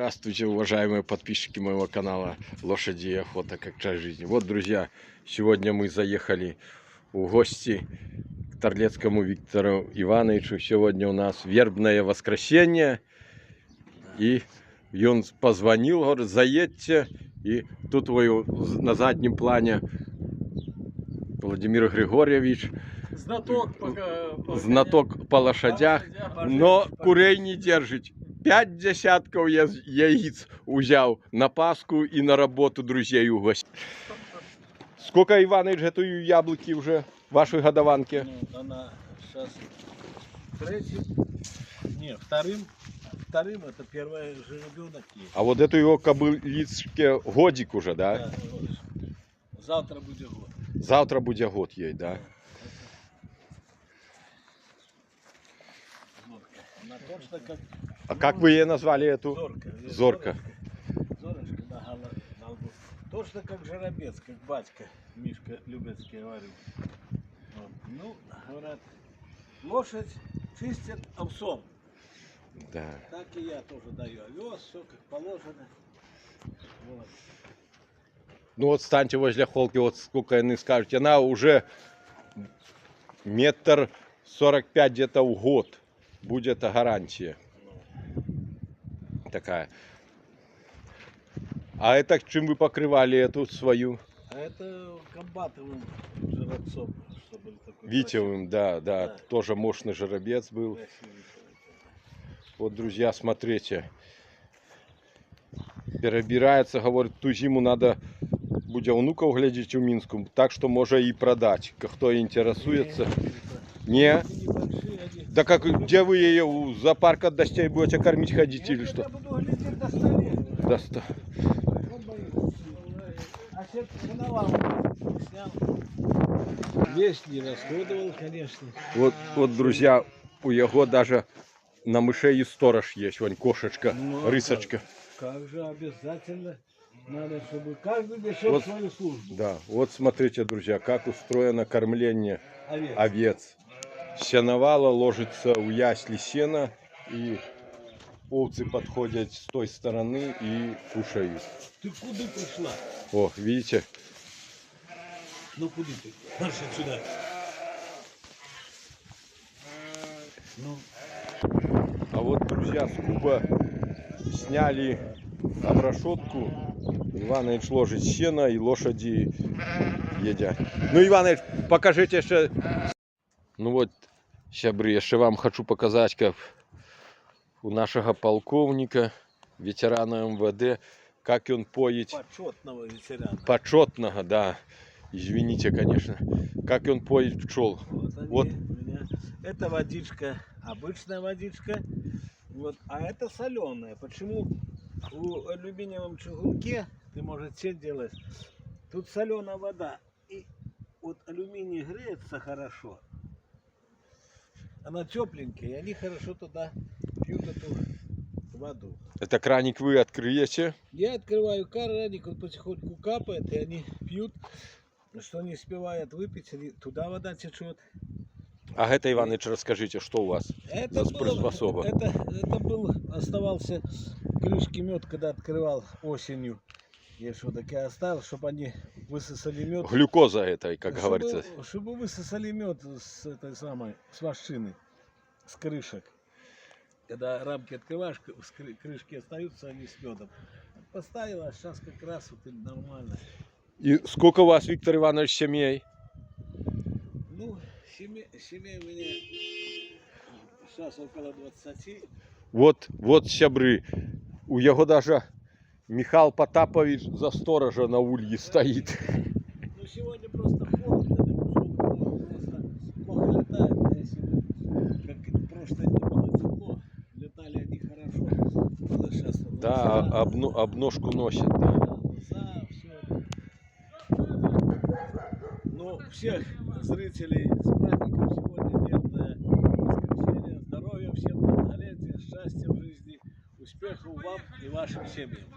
Здравствуйте, уважаемые подписчики моего канала «Лошади и охота. Как часть жизни». Вот, друзья, сегодня мы заехали в гости к Торлецкому Виктору Ивановичу. Сегодня у нас вербное воскресенье. И он позвонил, говорит, заедьте. И тут на заднем плане Владимир Григорьевич. Знаток по лошадях, но курей не держит. 5 десятков яиц взял на Пасху и на работу друзей угостил. Сколько, Иваныч, готовы яблоки уже в вашей годованке? Ну, она сейчас третьим, не, вторым это первый жеребенок есть. А вот эту его кобылицке годик уже, да? Да, завтра будет год. Завтра будет год ей, да? Она точно как... А как вы ее назвали эту? Зорка. Зорка. Зорочка на голубу. Точно как жеребец, как батька Мишка Любецкий говорил. Вот. Ну, говорят, лошадь чистят овсом. Да. Так и я тоже даю овес, все как положено. Вот. Ну вот станьте возле холки, вот сколько они скажут. Она уже 1,45 м где-то в год. Будет гарантия. Такая. А это чем вы покрывали эту свою? А это комбатовым жеребцом, чтобы такой Витевым, да, тоже мощный жеребец был. красивый. Вот, друзья, смотрите. Перебирается, говорит, ту зиму надо будет внуков глядеть в Минску, так что можно и продать. Кто интересуется. Не? Да как, где вы ее у зоопарка отдасте и будете кормить, ходить или что? Я буду глядеть до столе. А снял. Весь не расходовал, конечно. Вот, друзья, у его даже на мышей и сторож есть, вон кошечка, Ну, рысочка. Как же обязательно надо, чтобы каждый несет Вот, свою службу. да, вот смотрите, друзья, как устроено кормление овец. Сеновало ложится у ясли сена, и овцы подходят с той стороны и кушают. Ты куда пришла? О, видите? Ну куда ты? Марш отсюда. Ну. А вот, друзья, с куба сняли оброшетку. Иванович ложит сено, и лошади едят. Ну, Иванович, покажите еще. Ну вот, сябры, еще вам хочу показать, как у нашего полковника, ветерана МВД, как он поет. Почетного ветерана. Почетного, да. Извините, конечно. Как он поет пчел. Вот. Это водичка, обычная водичка. Вот. А это соленая. Почему в алюминиевом чугунке ты можешь сеть делать? Тут соленая вода. И вот алюминий греется хорошо. Она тепленькая, и они хорошо туда пьют эту воду. Это краник вы открыете? Я открываю краник, он потихоньку капает, и они пьют. Что не успевают выпить, туда вода течет. А это, Иваныч, расскажите, что у вас Это за приспособа? Это был, оставался крышки мед, когда открывал осенью. Я что таки оставил, чтобы они высосали мед. Глюкоза этой, как говорится. Чтобы высосали мед с этой самой, с машины, с крышек. Когда рамки открываешь, крышки остаются, они с медом. Поставила, а сейчас как раз вот нормально. И сколько у вас, Виктор Иванович, семей? Ну, семей у меня сейчас около 20. Вот сябры. У его даже Михаил Потапович за сторожа на улье стоит. Ну, сегодня просто холодно, просто плохо летает. А если как в прошлые дни было тепло, летали они хорошо. Было сейчас, Да, обножку носят. Да. Ну, всех зрителей с праздником. Сегодня верное воскресенье. Здоровья всем, долголетия, счастья в жизни, успехов вам и вашим семьям.